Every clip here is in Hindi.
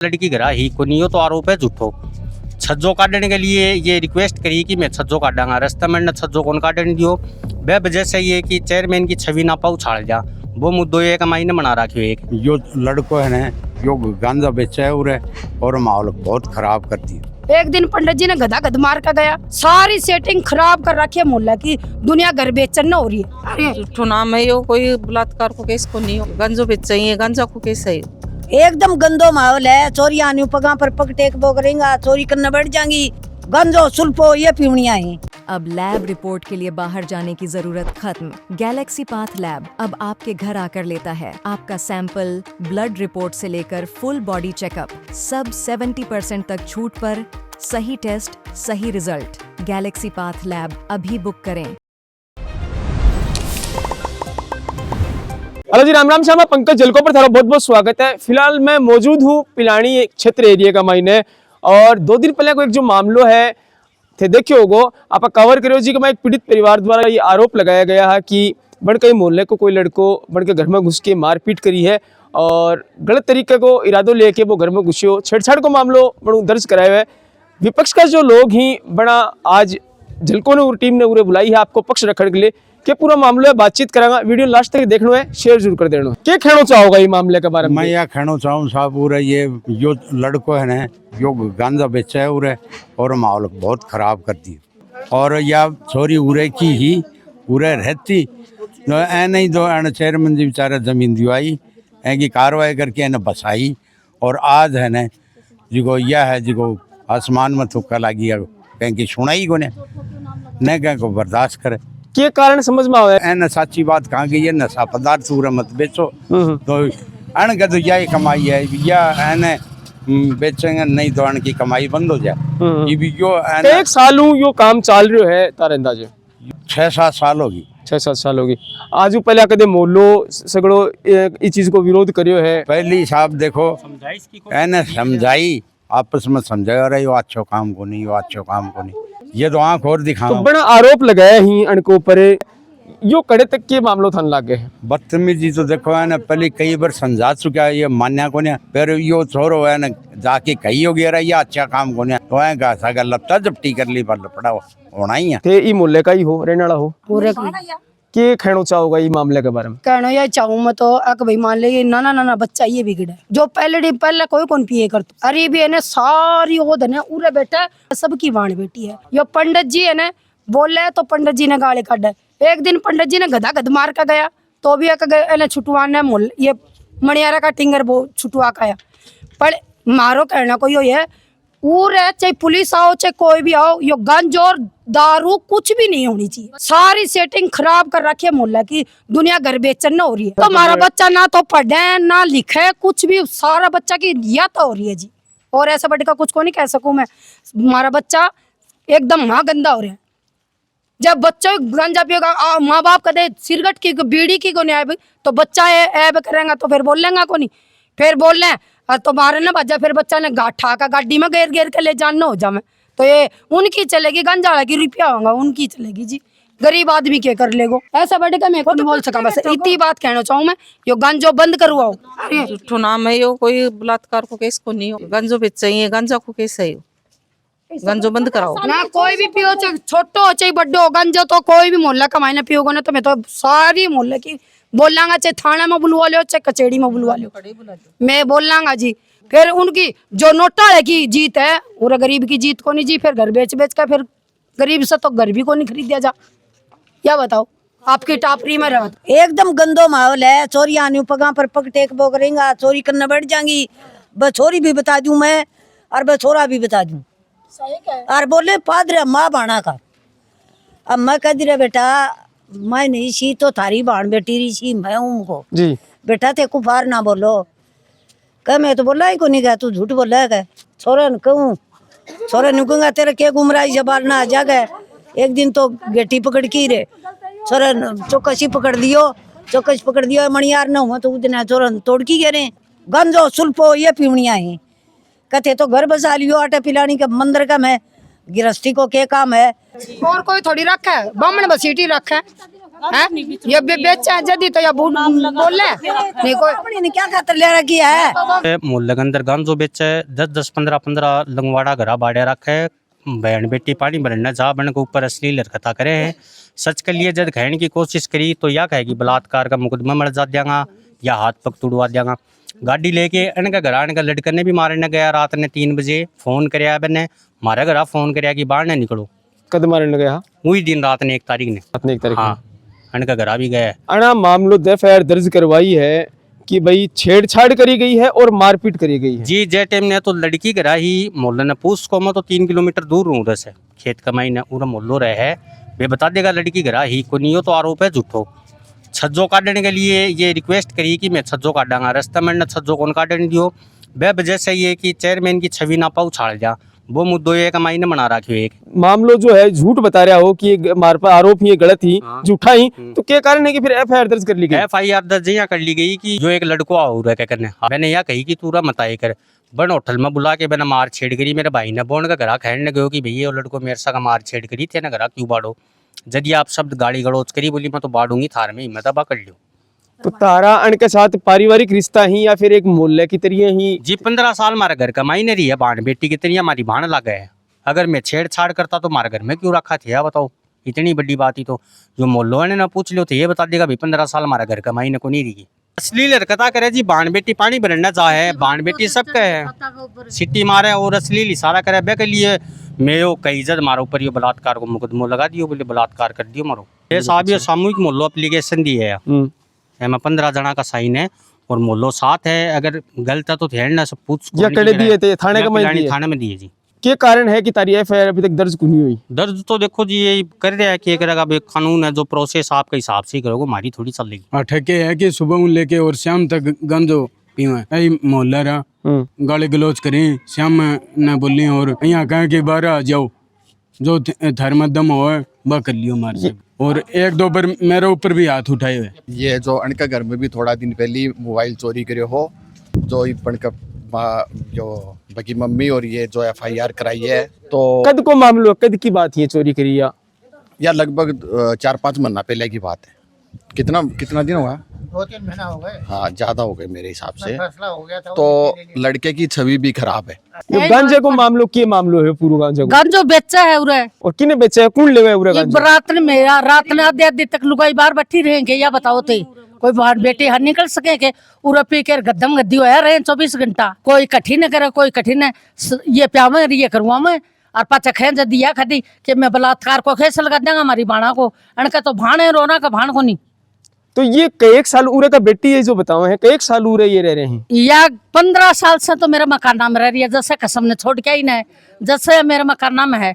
लड़की घरा ही को नहीं हो तो आरोप है झूठो। छज्जो काटने के लिए ये रिक्वेस्ट करी कि मैं छज्जो काटांगा, रास्ते में न छज्जो कौन काटने दियो। वह वजह से ये कि चेयरमैन की छवि ना पाऊ छाड़ जा, वो मुद्दों एक मायने बना रखियो। एक जो लड़को है ना जो गांजा बेचा है उरे और माहौल बहुत खराब करती है। एक दिन पंडित जी ने गधा गध मार का गया, सारी सेटिंग खराब कर रखी है मोहल्ला की, दुनिया घर बेचन न हो रही है। झूठो नाम है यो, कोई बलात्कार को केस को नहीं हो, गंजो बेच चाहिए, गंजा को केस है। एकदम गंदो माहौल है, चोरी आनी पगा पर पकटेक बो करेंगा, चोरी करने बैठ जाएंगी, गंजो सुल्फो ये पीवनिया है। अब लैब रिपोर्ट के लिए बाहर जाने की जरूरत खत्म। गैलेक्सी पाथ लैब अब आपके घर आकर लेता है आपका सैंपल, ब्लड रिपोर्ट से लेकर फुल बॉडी चेकअप, सब 70% तक छूट पर, सही टेस्ट सही रिजल्ट। गैलेक्सी पाथ लैब अभी बुक करें। हेलो जी, राम राम श्यामा, पंकज जलको पर थारा बहुत बहुत स्वागत है। फिलहाल मैं मौजूद हूँ पिलानी क्षेत्र एरिया का मायने, और 2 दिन पहले को एक जो मामलो है थे देखियो होगो आप कवर करो जी कि एक पीड़ित परिवार द्वारा ये आरोप लगाया गया है कि बड़ कई मोहल्ले को कोई लड़को बड़ के घर में घुस के मारपीट करी है और गलत तरीके को इरादों लेके वो घर में घुसियो, छेड़छाड़ को मामलो बड़ो दर्ज कराया है। विपक्ष का जो लोग ही बड़ा आज झलको ने टीम ने उरे बुलाई है आपको पक्ष रखने के लिए कि पूरा मामला है, बातचीत करांगा। वीडियो लास्ट तक देखना है, शेयर जरूर कर देना। क्या कहना चाहोगा ये मामले के बारे में? मैं यह कहना चाहूँ साहब पूरा ये जो लड़को है ना जो गांजा बेचा है उरे और माहौल बहुत खराब करती है। और यह छोरी उरे की ही उरे रहती ऐ नहीं दो एन चेयरमैन जी बेचारा जमीन दिवाई ऐ की कार्रवाई करके एने बसाई, और आज है ना जिको यह है जिको आसमान में थुक्का लगी है कहीं की सुनाई को ने कहीं को बर्दाश्त करे। क्या कारण समझ में आवे? एन सच्ची बात कहाँ गई है, नशा पदार्थ पूरा मत बेचो तो अन का तो यही कमाई है, या एने बेचेंगे नहीं तो अन की कमाई बंद हो जाए। ये भी जो एक साल यो काम चाल रही है तार अंदाजे 6-7 साल होगी। 6-7 साल होगी। आज पहले कदे मोहल्लो सगड़ो इस चीज को विरोध करियो है। पहली साहब देखो एने समझाई, आपस में समझाया रहे यो अच्छो काम को नहीं, यो अच्छो काम को नहीं, ये तो आंख और दिखाओ। तो बड़ा आरोप लगाया ही अनको ऊपर यो कड़े तक के मामलो थान लागे है। बदतमीजी तो देखो है ना, पहले कई बार समझा चुका है, ये मान्या को नहीं, फिर यो छोरो है ना जाके कही हो गया ये अच्छा काम को नहीं तो है का सागा लपटा जपटी कर ली पर पड़ा होना ही है। थे ई मोहल्ले का ही हो, रहने वाला हो, पूरे के कहना चाहोगा ये मामले के बारे में? कहना यह चाहूँ मैं तो अक भाई मान ले ये नाना नाना बच्चा ये बिगड़ा है जो पहले कोई कौन पिए करता। अरे भी है सारी वो धने उरे बेटा सबकी बाण बेटी है। यो पंडित जी है ना बोले तो पंडित जी ने गाली काटे। एक दिन पंडित जी ने गधा गध मार का गया तो भी छुटवाने मोल ये मणियारा का टिंगर वो छुटवा का आया। पर मारो कहना को यो है उरे चाहे पुलिस आओ चाहे कोई भी आओ, यो गंज और दारू कुछ भी नहीं होनी चाहिए। सारी सेटिंग खराब कर रखी है मोहल्ला की, दुनिया घर बेचन न हो रही है। तो हमारा बच्चा ना तो पढ़े ना लिखे कुछ भी, सारा बच्चा की यात्रा हो रही है जी। और ऐसा बड़े का कुछ को नहीं कह सकूं मैं, हमारा बच्चा एकदम माँ गंदा हो रहा है। जब बच्चा गांजा पिएगा माँ बाप कदे सिरगट की बीड़ी की को नहीं आए तो बच्चा ऐब करेगा तो फिर बोल लेंगा को नहीं, फिर बोल लें तो मारे ना बजा, फिर बच्चा ने गाठा का गाड़ी में घेर घेर के ले जाना हो जा मैं तो ये उनकी चलेगी, गंजा की रुपया होगा उनकी चलेगी जी। गरीब आदमी क्या कर लेगो? ऐसा बड़े का मैं को नहीं बोल सका। बस इतनी बात कहना चाहूँ मैं, यो गंजो बंद करवाओ। झूठो नाम है यो, कोई बलात्कार को केस को नहीं हो, गंजो बेच चाहिए, गंजा को केस है यो, गंजो बंद कराओ ना। कोई भी पियो चाहे छोटो हो चाहे बड्डो हो, गंजो तो कोई भी मोहल्ला का मायने पियोगे ना तो मैं तो सारी मोहल्ले की बोल लांगा, चाहे थाना में बुलवा लो चाहे कचेड़ी में बुलवा लो, मैं बोल लांगा जी। फिर उनकी जो नोटा की जीत है और गरीब की जीत को नहीं जी, फिर घर बेच बेच का फिर गरीब से तो घर भी को नहीं खरीद जा। क्या बताओ आपकी टापरी में रह एकदम गंदो माहौल है, चोरी आनी पगा पर पकटेक बो करेंगा, चोरी करने बैठ जाएंगी, बछोरी भी बता दूं मैं और बछोरा भी बता दूं। और बोले पादरे माँ बाणा का। अब मैं कह दी रे बेटा मैं नहीं सी तो थारी बाण बेटी रही सी, मैं उनको जी बेटा ते कुफार ना बोलो। कह मैं तो बोला ही को नहीं, कह तू झूठ बोला है। छोरा न कहूँ छोरा नुकूंगा तेरे के गुमराही जबाल ना आ जागे। एक दिन तो गेटी पकड़ की रे छोरा चौकसी पकड़ दियो मणियार न हुआ तो उतना छोरा तोड़ की गे रे गंजो सुल्फो ये पीवनिया है। कहते तो घर बसा लियो, आटे पिलानी का मंदिर का मैं गृहस्थी को क्या काम है। और कोई थोड़ी रखा है, बामण बसीटी रखा है। हैं? ये बेचा है जदी तो या बोल ले नहीं कोई अपनी ने क्या खातर ले रखी है। मोहल्ले के अंदर गांजो बेचे 10-10 15-15 लंगवाड़ा घरा बाड़े रखे है। बहन बेटी पानी भरने जा बन के ऊपर अश्लील हरकत करे हैं। सच के लिए जब कहने की कोशिश करी तो या कहेगी बलात्कार का मुकदमा मर जा देंगा या हाथ पग तुड़वा देंगा। गाड़ी लेके इनका घर आने का लड़के ने भी मारने गया रात ने 3 बजे फोन कराया मैंने मारे घर फोन कराया कि बाहर न निकलो। कद मारने गया वही दिन रात ने 1 तारीख ने अपने एक तारीख हाँ इनका घर भी गया। अना मामलो एफआईआर दर्ज करवाई है कि भाई छेड़छाड़ करी गई है और मारपीट करी गई है। जी जे टाइम ने तो लड़की करा ही मोहल्ले ने पूछ को मैं तो 3 किलोमीटर दूर हूँ उधर से खेत कमाई ने पूरा मोहल्लो रहे है वे बता देगा लड़की करा ही को नहीं हो तो आरोप है झूठो। छज्जो काटने के लिए ये रिक्वेस्ट करी कि मैं छज्जो काटांगा रास्ता में छज्जो कौन काटने दियो वह वजह से ये कि चेयरमैन की छवि ना पाऊ छाड़ जा वो मुद्दों एक कमाई ने बना रखी एक मामलो जो है झूठ बता रहा हो कि मार पर आरोप ये गलत ही झूठा ही तो क्या कारण है कि फिर एफआईआर दर्ज कर ली गई। एफआईआर दर्ज यहाँ कर ली गई कि जो एक लड़को आओ रहा क्या करने मैंने यह कही कि तूरा मताए कर बन होटल में बुला के मैंने मार छेड़ करी मेरे भाई ने बोन का घरा खेलने गयो कि भैया वो लड़को मेरे सा मार छेड़ करी थे ना घरा क्यों बाड़ो यदि आप शब्द गाड़ी गड़ोच करी बोली मैं तो बाड़ूंगी थार में हिम्मत कर लियो। तो तारा अन के साथ पारिवारिक रिश्ता ही या फिर एक मोहल्ले की तरह ही जी 15 साल हमारे घर कमाई नहीं रही है बाण बेटी की तरह हमारी बाण लगा है। अगर मैं छेड़छाड़ करता तो हमारे घर में क्यों रखा था बताओ इतनी बड़ी बात ही तो जो मोहल्लो ने ना पूछ लो तो ये बता देगा भाई 15 साल हमारा घर कमाई ने को नहीं रही। अश्लील हरकत करे जी बाण बेटी पानी भरना चाहे बाण बेटी सबका है सिटी मारे और अश्लील इशारा करे बे के लिए मैं यो कई जद मारो ऊपर ये बलात्कार को मुकदमो लगा दियो बोले बलात्कार कर दियो मारो। ये साहब ये सामूहिक मोहल्लो एप्लीकेशन दी है एम 15 जना का साइन है और मोहल्लो साथ है अगर गलत है तो ध्यान ना सब पूछ या कड़े दिए थे थाने का में थाने में दिए जी। क्या कारण है कि तारी एफआईआर अभी तक दर्ज क्यों नहीं हुई। दर्ज तो देखो जी ये कर रहा है कि करेगा भाई कानून है जो प्रोसेस आपके हिसाब से ही करोगे हमारी थोड़ी चल रही ठेके है कि सुबह लेके और शाम तक गंजो पीवा मोहल्ला रहा गाली गलोच करें शाम न बोली और यहाँ कहें कि 12 आ जाओ जो थर्मदम हो वह कर लियो हमारे से और 1-2 बार मेरे ऊपर भी हाथ उठाए हुए। ये जो अनका घर में भी थोड़ा दिन पहले मोबाइल चोरी करे हो जो पणका जो बाकी मम्मी और ये जो एफआईआर कराई है तो कद को मामलो कद की बात ये चोरी करी या लगभग 4-5 महीना पहले की बात है। कितना दिन होगा 2-3 महीना हो गए हाँ ज्यादा हो गए मेरे हिसाब से फैसला हो गया था तो लड़के की छवि भी खराब है। ये गांजे को मामलो के मामलो है पूरा गांजे को गंजो बेचा है उरे और किने बेचा है कौन लेवे उरे ये गांजे रात में आधे तक लुगाई बाहर बैठी रहेंगे या बताओ थे कोई बाहर बेटे हर निकल सके के उरा पी के गद्दम गद्दी होया रहे 24 घंटा कोई कठिन करे कोई कठिन ये प्यावे ये करूँगा मैं और पाचा खेन जब दिया खदी कि मैं बलात्कार को खेस लगा देंगा हमारी भाणा को अनका तो भाणे रोना का भाण को नहीं। तो ये कई साल उरे का बेटी है जो बताओ है कई साल उरे ये रह रहे हैं या 15 साल से तो मेरा मकान में रह रही है जैसे कसम ने छोड़ के ही ना जैसे मेरा मकान में है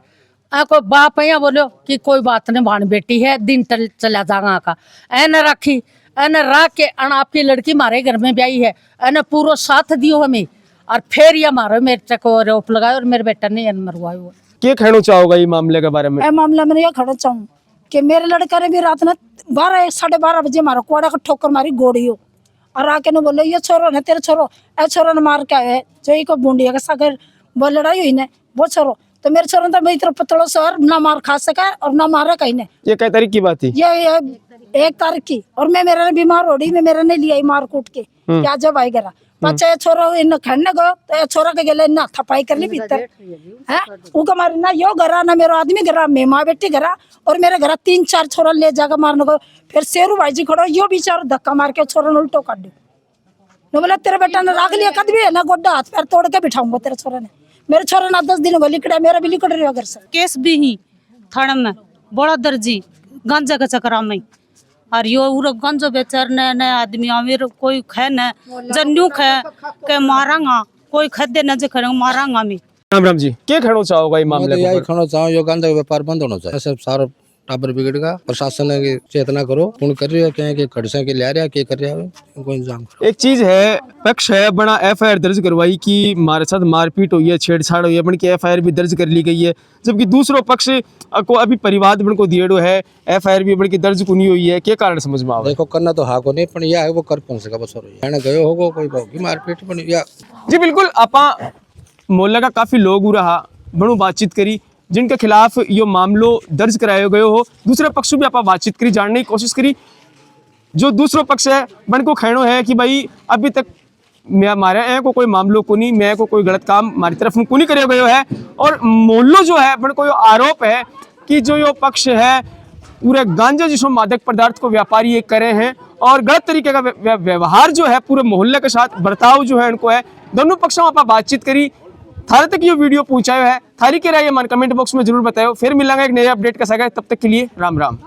को बाप यहाँ बोलो कि कोई बात नहीं भाण बेटी है दिन चला जागा का ऐन राखी ऐन राख के अन आपकी लड़की मारे घर में ब्याई है ऐन पूरा साथ दियो हमें और फिर ये मारो मेरे चको रोप लगाए और मेरे बेटा ने मरवाया हुआ। क्या कहना चाहोगा ये मामले के बारे में। मामला में यह खड़ा चाहूँ कि मेरे लड़का ने भी रात में 12-12:30 बजे मारो कोड़ा का ठोकर मारी गोड़ी हो और आके ने बोले ये छोरो ने तेरे छोरो ए छोरो ने मार के आए जो को बूंदी का सागर वो लड़ाई हुई ने वो छोरो तो मेरे छोरो तो मेरी तरफ पतड़ों से और ना मार खा सका और ना मारा कहीं ने। ये कई तारीख की बात थी ये 1 तारीख की और मैं मेरा बीमार हो रही मैं मेरा नहीं लिया मार कूट के क्या जब आई गरा बच्चा छोरो इन खड़ने गो तो छोरा के गले ना थपाई कर ली भीतर है उनका मारे ना यो घरा ना मेरा आदमी घरा मैं माँ बेटी घरा और मेरे घर 3-4 छोरा ले जाकर मारने को फिर शेरू भाई जी खड़ो यो बेचारा धक्का मार के छोरा ने उल्टो काट दो बोला तेरे बेटा ने राख लिया कद भी है ना गोड्डा हाथ पैर तोड़ के बिठाऊंगा तेरे छोरा ने मेरे छोरा ना 10 दिन को लिकड़ा मेरा भी लिकड़ रही घर से केस भी ही थाने में बड़ा दर्जी गांजा का चक्कर में और यो उरा गंजो बेचर ने आदमी अमीर कोई खे न जन्यू खे के मारांगा कोई खदे न जे करेंगे मारांगा मी। राम जी क्या कहना चाहोगा ये मामले यही कहना चाहूँ यो गांजा का व्यापार बंद होना चाहिए सब सारा टाबर बिगड़ेगा प्रशासन ने चेतना करो कौन कर रही है क्या कि खड़सा के ले रहा क्या कर रहा है कोई इंतजाम करो। एक चीज है पक्ष है बड़ा एफआईआर दर्ज करवाई कि हमारे साथ मारपीट हुई है छेड़छाड़ हुई है बन की एफआईआर भी दर्ज कर ली गई है जबकि दूसरो पक्ष को अभी परिवार बन को दिएड़ो है एफआईआर भी बन की दर्ज कुनी हुई है क्या कारण समझ में आ देखो करना तो हाँ को नहीं पर यह है वो कर कौन सका बस हो गए होगा कोई होगी मारपीट पर या जी बिल्कुल आपा मोहल्ला का काफी लोग रहा बड़ू बातचीत करी जिनके खिलाफ यो मामलो दर्ज करायो गयो हो। दूसरे पक्ष से भी आप बातचीत करी, जानने की कोशिश करी। जो दूसरो पक्ष है बन को कहनो है कि भाई अभी तक मैं मारे हैं को कोई मामलो को नहीं, मैं को कोई गलत काम हमारी तरफ को नहीं करे गयो है। और मोहल्लो जो है बन को यो आरोप है कि जो यो पक्ष है पूरे गांजा जिसमें मादक पदार्थ को व्यापारी ये करे हैं और गलत तरीके का व्यवहार जो है पूरे मोहल्ले के साथ बर्ताव जो है इनको है। दोनों पक्षों में आप बातचीत करी, थारे तक ये वीडियो पहुंचाया है। थारी के राय मन कमेंट बॉक्स में जरूर बताओ। फिर मिलेंगे एक नए अपडेट के साथ, तब तक के लिए राम राम।